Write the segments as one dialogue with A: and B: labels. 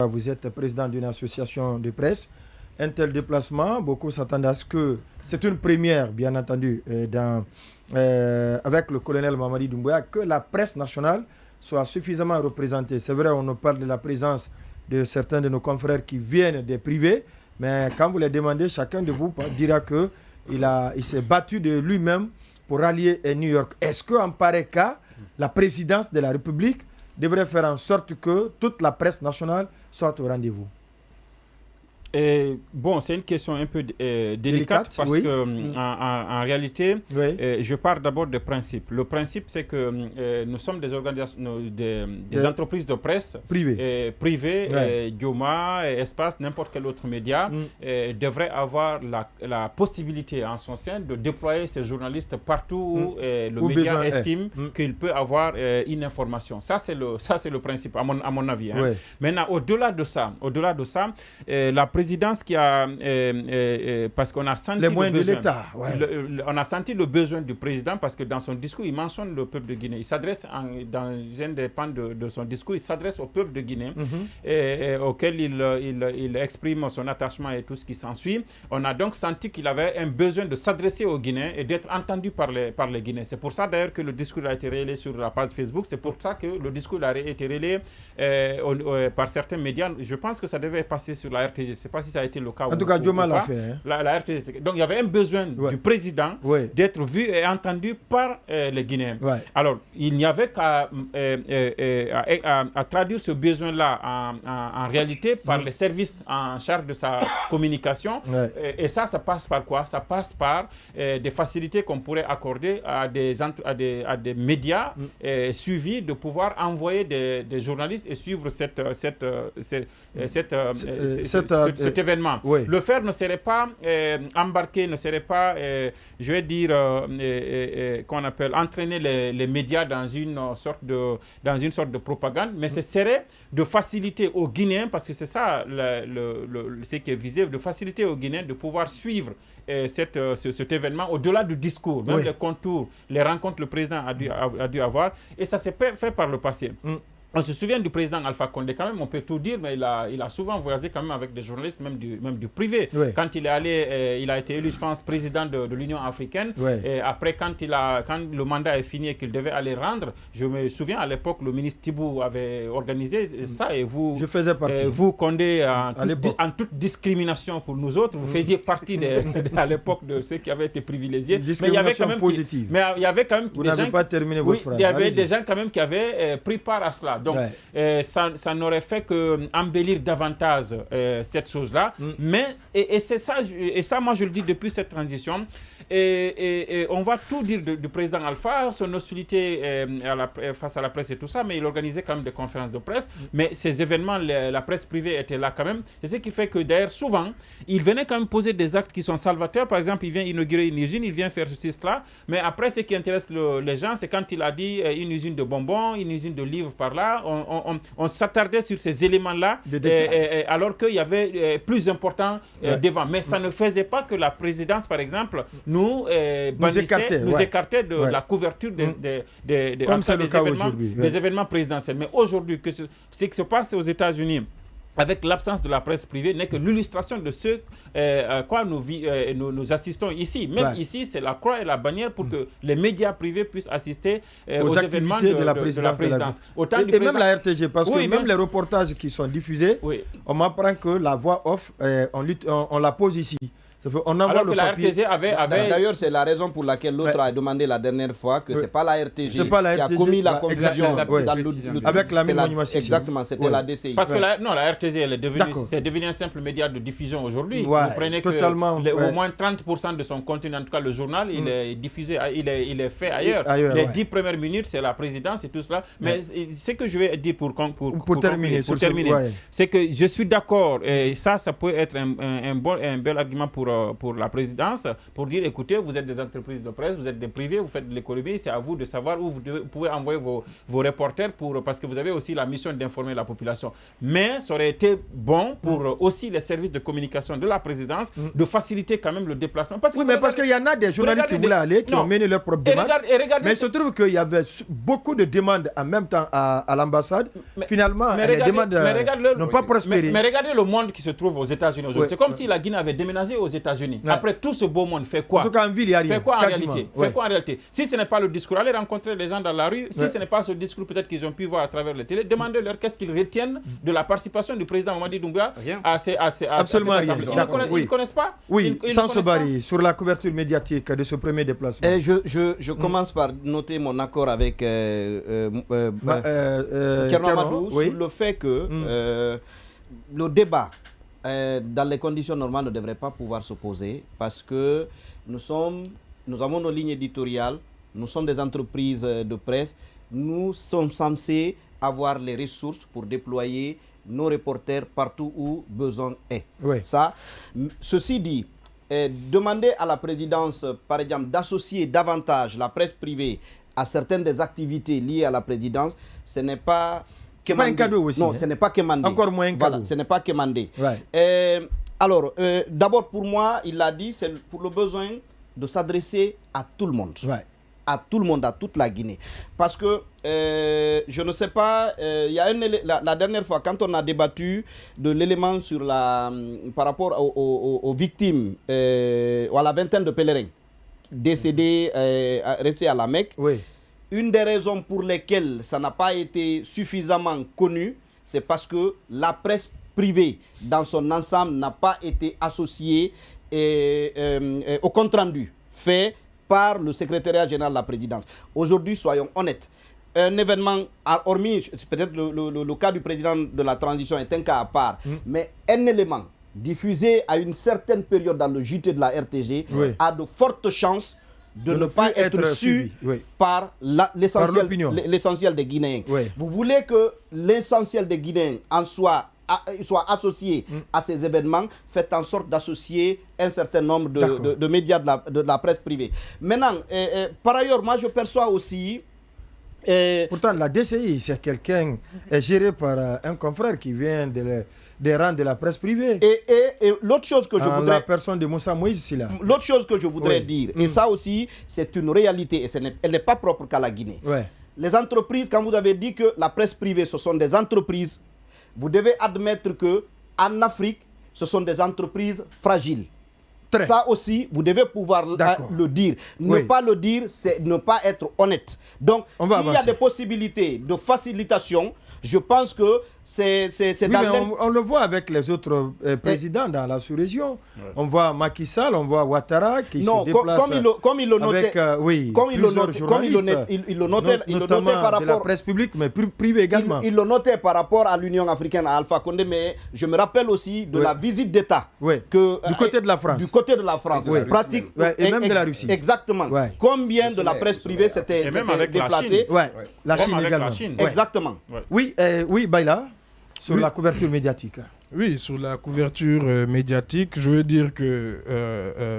A: Vous êtes président d'une association de presse. Un tel déplacement, beaucoup s'attendent à ce que c'est une première, bien entendu, avec le colonel Mamadi Doumbouya, que la presse nationale soit suffisamment représentée. C'est vrai, on nous parle de la présence de certains de nos confrères qui viennent des privés, mais quand vous les demandez, chacun de vous dira qu'il s'est battu de lui-même pour rallier New York. Est-ce qu'en pareil cas, la présidence de la République devrait faire en sorte que toute la presse nationale soit au rendez-vous?
B: Bon, c'est une question un peu délicate parce
A: oui.
B: que en réalité,
A: oui.
B: Je pars d'abord de principe. Le principe, c'est que nous sommes des organisations, des entreprises de presse privées, Dioma, Espace, n'importe quel autre média, devrait avoir la possibilité en son sein de déployer ces journalistes partout où le média estime qu'il peut avoir une information. Ça, c'est le principe, à mon avis. Hein.
A: Oui.
B: Maintenant, au-delà de ça, la présidence qui a, parce qu'on a senti
A: les moyens de l'État,
B: on a senti le besoin du président parce que dans son discours, il mentionne le peuple de Guinée. Il s'adresse, dans un des pans de son discours, il s'adresse au peuple de Guinée, auquel il exprime son attachement et tout ce qui s'ensuit. On a donc senti qu'il avait un besoin de s'adresser aux Guinéens et d'être entendu par les Guinéens. C'est pour ça d'ailleurs que le discours a été relayé sur la page Facebook. C'est pour ça que le discours a été relayé par certains médias. Je pense que ça devait passer sur la RTG. Je ne sais pas si ça a été le cas.
A: En tout cas, Dioma l'a fait. Hein.
B: La RTG. Donc, il y avait un besoin du président d'être vu et entendu par les Guinéens. Alors, il n'y avait qu'à traduire ce besoin-là en réalité par les services en charge de sa communication. Et ça passe par quoi? Ça passe par des facilités qu'on pourrait accorder à des médias suivis de pouvoir envoyer des journalistes et suivre cet événement. Le faire ne serait pas embarquer, ne serait pas, je vais dire, qu'on appelle entraîner les médias dans une sorte de propagande, mais ce serait de faciliter aux Guinéens, parce que c'est ça ce qui est visé, de faciliter aux Guinéens de pouvoir suivre cet événement au-delà du discours, même les contours, les rencontres que le président a dû avoir, et ça s'est fait par le passé. On se souvient du président Alpha Condé, quand même, on peut tout dire, mais il a souvent voyagé quand même avec des journalistes, même du privé. Quand il est allé, il a été élu, je pense, président de l'Union africaine. Et après, quand le mandat est fini et qu'il devait aller rendre, je me souviens à l'époque, le ministre Thibou avait organisé ça, et vous,
A: je faisais partie.
B: Vous, Condé, en toute discrimination pour nous autres, vous faisiez partie à l'époque de ceux qui avaient été privilégiés.
A: Discrimination positive.
B: Mais il y avait quand même
A: vous n'avez pas terminé votre phrase.
B: Il y avait des gens quand même qui avaient pris part à cela. Donc, ça n'aurait fait qu'embellir davantage cette chose-là. Mais, et c'est ça, et ça, moi, je le dis depuis cette transition. Et on va tout dire du président Alpha, son hostilité face à la presse et tout ça, mais il organisait quand même des conférences de presse. Mais ces événements, la presse privée était là quand même. C'est ce qui fait que d'ailleurs, souvent, il venait quand même poser des actes qui sont salvateurs. Par exemple, il vient inaugurer une usine, il vient faire ceci, cela. Mais après, ce qui intéresse les gens, c'est quand il a dit une usine de bonbons, une usine de livres par là. On s'attardait sur ces éléments-là, alors qu'il y avait plus important devant. Mais ça ne faisait pas que la présidence, par exemple, nous écartait de la couverture des événements présidentiels. Mais aujourd'hui, ce qui se passe aux États-Unis, avec l'absence de la presse privée, n'est que l'illustration de ce quoi nous assistons ici. Même ici, c'est la croix et la bannière pour que les médias privés puissent assister aux événements de la présidence.
A: Et même la RTG, parce que même les reportages qui sont diffusés, on m'apprend que la voix off, on la pose ici. On
B: alors que la RTG avait...
C: D'ailleurs, c'est la raison pour laquelle l'autre a demandé la dernière fois que ce n'est pas la RTG qui a commis la confusion
A: avec la même animation.
C: Exactement, c'était la DCI.
B: Parce que la RTG, c'est devenu un simple média de diffusion aujourd'hui. Vous prenez au moins 30% de son contenu, en tout cas le journal, il est diffusé, il est fait ailleurs. Les 10 premières minutes, c'est la présidence et tout cela. Mais ce que je vais dire pour terminer, c'est que je suis d'accord, et ça peut être un bel argument pour pour la présidence, pour dire, écoutez, vous êtes des entreprises de presse, vous êtes des privés, vous faites de l'économie, c'est à vous de savoir où vous pouvez envoyer vos reporters parce que vous avez aussi la mission d'informer la population. Mais ça aurait été bon pour aussi les services de communication de la présidence de faciliter quand même le déplacement. Parce
A: qu'il y en a des journalistes qui voulaient aller, qui ont mené leur propre démarche. Mais il se trouve qu'il y avait beaucoup de demandes en même temps à l'ambassade. Finalement, les demandes n'ont pas prospéré.
B: Mais regardez le monde qui se trouve aux États-Unis aujourd'hui. C'est comme si la Guinée avait déménagé aux États-Unis. Après tout ce beau monde, fait quoi?
A: En tout cas, en ville, il n'y a rien.
B: Fait quoi en réalité? Si ce n'est pas le discours, allez rencontrer les gens dans la rue. Si ce n'est pas ce discours, peut-être qu'ils ont pu voir à travers les télé. Demandez-leur qu'est-ce qu'ils retiennent de la participation du président Mamadi Doumbouya à ces
A: absolument rien.
B: Ils ne connaissent pas.
A: Oui, sans se barrer sur la couverture médiatique de ce premier déplacement.
C: Je commence par noter mon accord avec Kerno Amadou sur le fait que le débat dans les conditions normales ne devrait pas pouvoir s'opposer parce que nous avons nos lignes éditoriales, nous sommes des entreprises de presse, nous sommes censés avoir les ressources pour déployer nos reporters partout où besoin est. Ceci dit, demander à la présidence, par exemple, d'associer davantage la presse privée à certaines des activités liées à la présidence, ce n'est pas...
A: C'est pas un cadeau aussi.
C: Non, ce n'est pas Kemandé.
A: Encore moins un cadeau.
C: Ce n'est pas Kemandé. Alors, d'abord pour moi, il l'a dit, c'est pour le besoin de s'adresser à tout le monde. À tout le monde, à toute la Guinée. Parce que, je ne sais pas, il y a la dernière fois, quand on a débattu de l'élément par rapport aux victimes, ou à la vingtaine de pèlerins décédés, restés à la Mecque, une des raisons pour lesquelles ça n'a pas été suffisamment connu, c'est parce que la presse privée, dans son ensemble, n'a pas été associée au compte-rendu fait par le secrétariat général de la présidence. Aujourd'hui, soyons honnêtes, un événement, hormis peut-être le cas du président de la transition est un cas à part, mais un élément diffusé à une certaine période dans le JT de la RTG a de fortes chances de ne pas être su par l'essentiel des Guinéens. Vous voulez que l'essentiel des Guinéens soit associé à ces événements, faites en sorte d'associer un certain nombre de médias de la presse privée. Maintenant, par ailleurs, moi je perçois aussi...
A: Pourtant, la DCI, c'est quelqu'un géré par un confrère qui vient des rangs de la presse privée.
C: Et l'autre chose que je voudrais...
A: La personne de Moussa Moïse, c'est là.
C: L'autre chose que je voudrais dire, et ça aussi, c'est une réalité, et elle n'est pas propre qu'à la Guinée. Les entreprises, quand vous avez dit que la presse privée, ce sont des entreprises, vous devez admettre qu'en Afrique, ce sont des entreprises fragiles. Ça aussi, vous devez pouvoir le dire. Ne pas le dire, c'est ne pas être honnête. Donc, s'il y a des possibilités de facilitation, je pense que c'est
A: on le voit avec les autres présidents dans la sous-région. On voit Macky Sall, on voit Ouattara qui se déplace
C: comme il le notait, il le notait par rapport
A: de la presse publique, mais privée également.
C: Il le notait par rapport à l'Union africaine, à Alpha Condé, mais je me rappelle aussi de la visite d'État
A: du côté de la France.
C: Du côté de la France, pratique
A: et même de la Russie.
C: Exactement. Combien de la presse privée s'était déplacée?
A: La Chine également.
C: Exactement.
A: Oui, Baïla, sur la couverture médiatique.
D: Oui, sur la couverture médiatique, je veux dire que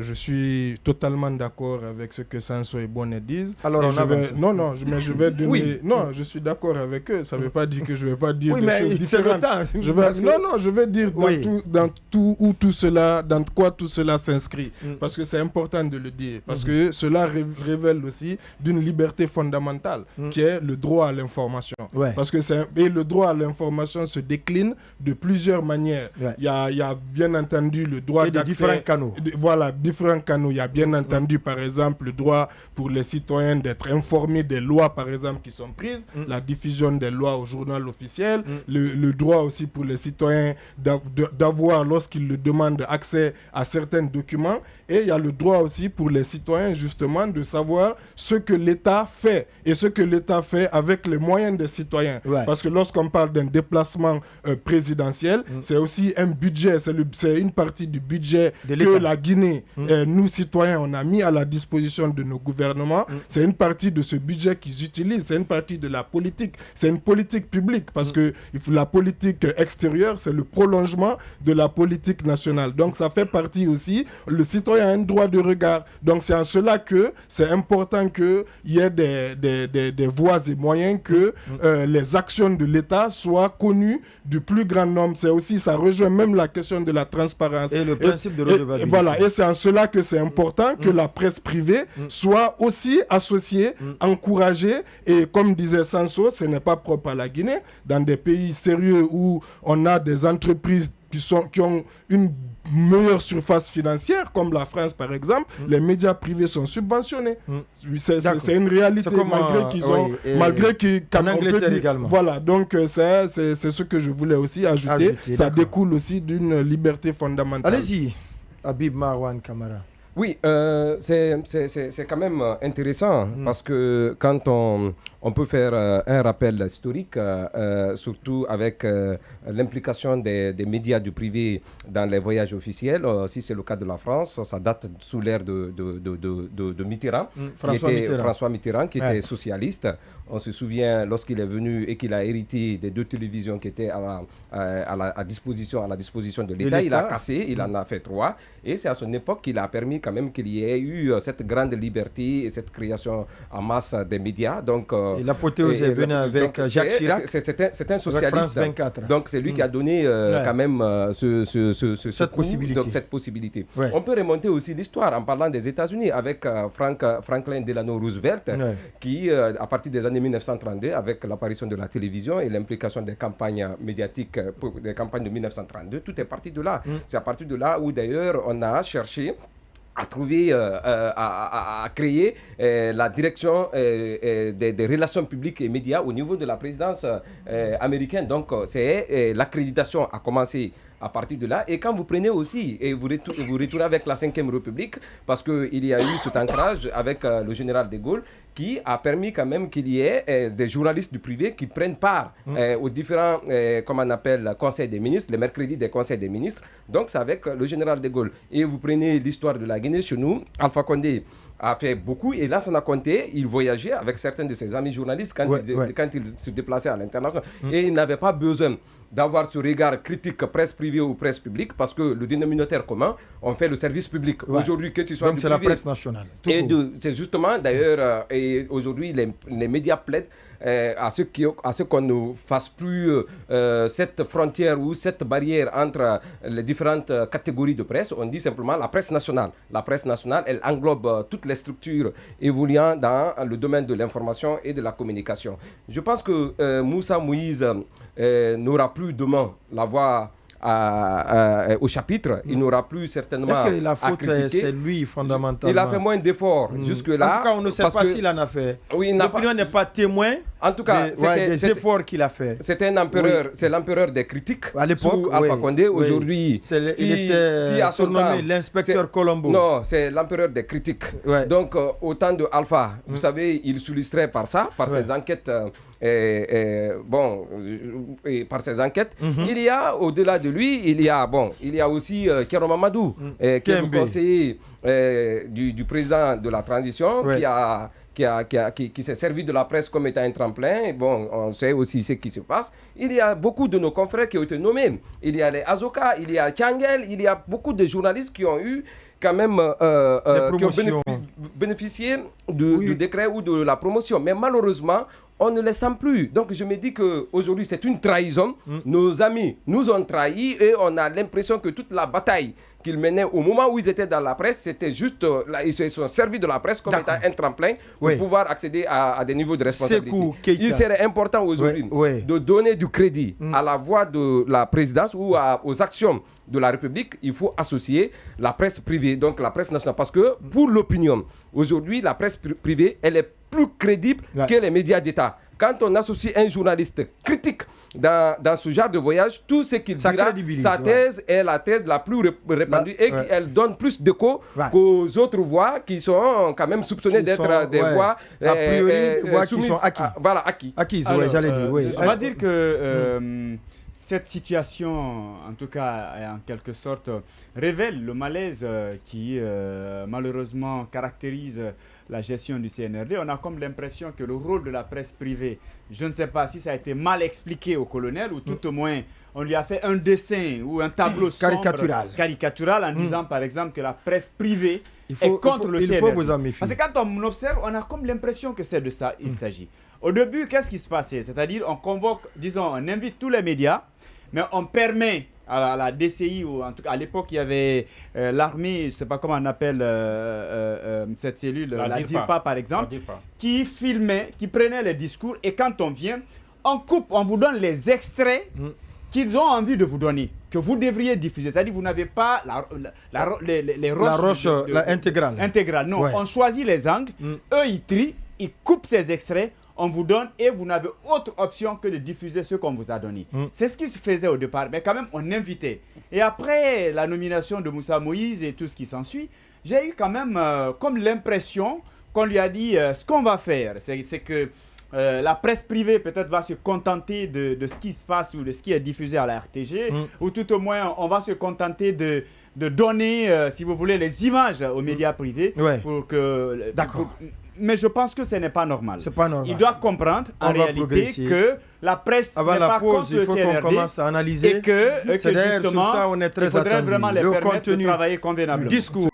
D: je suis totalement d'accord avec ce que Sanso et Bonnet disent.
A: Alors on avance.
D: Mais je vais donner... Non, je suis d'accord avec eux. Ça ne veut pas dire que je ne vais pas dire des choses différentes. Je vais dire dans quoi tout cela s'inscrit. Parce que c'est important de le dire. Parce que cela révèle aussi d'une liberté fondamentale qui est le droit à l'information. Parce que le droit à l'information se décline de plusieurs manières. Il y a bien entendu le droit d'accès.
A: Différents canaux.
D: Différents canaux. Il y a bien entendu, par exemple, le droit pour les citoyens d'être informés des lois, par exemple, qui sont prises, la diffusion des lois au journal officiel, le droit aussi pour les citoyens d'avoir, lorsqu'ils le demandent, accès à certains documents. Et il y a le droit aussi pour les citoyens, justement, de savoir ce que l'État fait et ce que l'État fait avec les moyens des citoyens. Parce que lorsqu'on parle d'un déplacement présidentiel, c'est aussi un budget, c'est une partie du budget que la Guinée, nous citoyens, on a mis à la disposition de nos gouvernements. C'est une partie de ce budget qu'ils utilisent, c'est une partie de la politique, c'est une politique publique parce que la politique extérieure, c'est le prolongement de la politique nationale. Donc ça fait partie aussi, le citoyen a un droit de regard. Donc c'est en cela que c'est important qu'il y ait des voies et moyens que les actions de l'État soient connues du plus grand nombre. C'est aussi, ça rejoint même la question de la transparence.
A: Et le principe de redevabilité.
D: Voilà, et c'est en cela que c'est important que la presse privée soit aussi associée, encouragée. Et comme disait Sanso, ce n'est pas propre à la Guinée. Dans des pays sérieux où on a des entreprises qui ont une meilleure surface financière, comme la France par exemple, les médias privés sont subventionnés. C'est une réalité, malgré qu'ils
A: en Angleterre également.
D: Voilà, donc c'est ce que je voulais aussi ajouter. Ça découle aussi d'une liberté fondamentale.
A: Allez-y, Habib Marwan Kamara.
E: Oui, c'est quand même intéressant parce que quand on peut faire un rappel historique, surtout avec l'implication des médias du privé dans les voyages officiels, si c'est le cas de la France, ça date sous l'ère de Mitterrand, François Mitterrand, qui était socialiste. On se souvient lorsqu'il est venu et qu'il a hérité des 2 télévisions qui étaient à la disposition de l'État. Il a cassé, il en a fait 3. Et c'est à son époque qu'il a permis quand même qu'il y ait eu cette grande liberté et cette création en masse des médias. Donc,
A: et l'apothéose est venue avec Jacques Chirac.
E: C'est un socialiste.
A: 24.
E: Donc c'est lui qui a donné quand même cette possibilité.
A: Ouais.
E: On peut remonter aussi l'histoire en parlant des États-Unis avec Franklin Delano Roosevelt qui, à partir des années 1932, avec l'apparition de la télévision et l'implication des campagnes médiatiques, des campagnes de 1932, tout est parti de là. C'est à partir de là où d'ailleurs on a cherché à trouver, à créer la direction des relations publiques et médias au niveau de la présidence américaine. Donc, c'est l'accréditation a commencé à partir de là. Et quand vous prenez aussi, et vous retournez avec la 5e République, parce qu'il y a eu cet ancrage avec le général de Gaulle, qui a permis quand même qu'il y ait des journalistes du privé qui prennent part aux différents, comment on appelle, conseils des ministres, les mercredis des conseils des ministres. Donc, c'est avec le général de Gaulle. Et vous prenez l'histoire de la Guinée chez nous, Alpha Condé a fait beaucoup, et Lansana Conté, il voyageait avec certains de ses amis journalistes quand il se déplaçait à l'international, et il n'avait pas besoin d'avoir ce regard critique presse privée ou presse publique, parce que le dénominateur commun, on fait le service public. Aujourd'hui, que tu sois
A: donc c'est la presse nationale.
E: Et c'est justement, d'ailleurs, et aujourd'hui, les médias plaident à ce qu'on ne fasse plus cette frontière ou cette barrière entre les différentes catégories de presse. On dit simplement la presse nationale. La presse nationale, elle englobe toutes les structures évoluant dans le domaine de l'information et de la communication. Je pense que Moussa Moïse n'aura plus demain la voix au chapitre, il n'aura plus certainement.
A: Est-ce que la faute, c'est lui fondamentalement?
E: Il a fait moins d'efforts jusque-là.
A: En tout cas, on ne sait pas s'il en a fait.
E: Oui,
A: l'opinion n'est pas témoin.
E: En tout cas,
A: des efforts qu'il a fait.
E: C'était un empereur, c'est l'empereur des critiques.
A: À l'époque,
E: Alpha Condé. Aujourd'hui,
A: il était surnommé l'inspecteur Colombo.
E: Non, c'est l'empereur des critiques. Donc, au temps de Alpha, vous savez, il s'illustrait par ça, par ses enquêtes. Par ses enquêtes, il y a au-delà de lui, il y a aussi Kero Mamadou, qui est le conseiller du président de la transition, qui s'est servi de la presse comme étant un tremplin. Bon, on sait aussi ce qui se passe. Il y a beaucoup de nos confrères qui ont été nommés. Il y a les Azoka, il y a Kangel, il y a beaucoup de journalistes qui ont eu quand même qui ont bénéficié du décret ou de la promotion. Mais malheureusement, on ne les sent plus. Donc je me dis qu'aujourd'hui, c'est une trahison. Nos amis nous ont trahis et on a l'impression que toute la bataille qu'ils menaient au moment où ils étaient dans la presse, c'était juste, ils se sont servis de la presse comme étant un tremplin pour pouvoir accéder à des niveaux de responsabilité. Il serait important aujourd'hui de donner du crédit à la voix de la présidence ou aux actions de la République. Il faut associer la presse privée, donc la presse nationale, parce que pour l'opinion, aujourd'hui, la presse privée, elle est plus crédible que les médias d'État. Quand on associe un journaliste critique dans ce genre de voyage, tout ce qu'il dira, sa thèse est la thèse la plus répandue et qu'elle donne plus d'écho qu'aux autres voix qui sont quand même soupçonnées d'être des voix
A: a priori, voix qui sont acquises.
E: Voilà, acquises.
A: J'allais dire.
B: On va dire que
F: cette situation, en tout cas, en quelque sorte, révèle le malaise qui malheureusement caractérise la gestion du CNRD. On a comme l'impression que le rôle de la presse privée, je ne sais pas si ça a été mal expliqué au colonel ou tout au moins on lui a fait un dessin ou un tableau caricatural en disant par exemple que la presse privée est contre le CNRD.
A: Il faut vous en méfier.
F: Parce que quand on observe, on a comme l'impression que c'est de ça il s'agit. Au début, qu'est-ce qui se passait? C'est-à-dire on convoque, disons, on invite tous les médias, mais on permet à la DCI, ou en tout cas à l'époque il y avait l'armée, je ne sais pas comment on appelle cette cellule, la DIRPA par exemple, qui filmait, qui prenait les discours, et quand on vient, on coupe, on vous donne les extraits qu'ils ont envie de vous donner, que vous devriez diffuser. C'est-à-dire vous n'avez pas les roches intégrales. Non, on choisit les angles, eux ils trient, ils coupent ces extraits, on vous donne et vous n'avez autre option que de diffuser ce qu'on vous a donné. C'est ce qui se faisait au départ, mais quand même on invitait. Et après la nomination de Moussa Moïse et tout ce qui s'ensuit, j'ai eu quand même comme l'impression qu'on lui a dit ce qu'on va faire, c'est que la presse privée peut-être va se contenter de ce qui se passe ou de ce qui est diffusé à la RTG, ou tout au moins on va se contenter de donner, si vous voulez, les images aux médias privés pour que...
A: D'accord.
F: Mais je pense que ce n'est pas normal.
A: C'est pas normal.
F: Il doit comprendre en réalité que la presse n'est pas contre le CNRD.
A: Il faut qu'on commence à analyser.
F: Et que
A: justement,
F: sur ça, on est très attendu. Il faudrait vraiment les permettre de travailler convenablement.
A: Discours.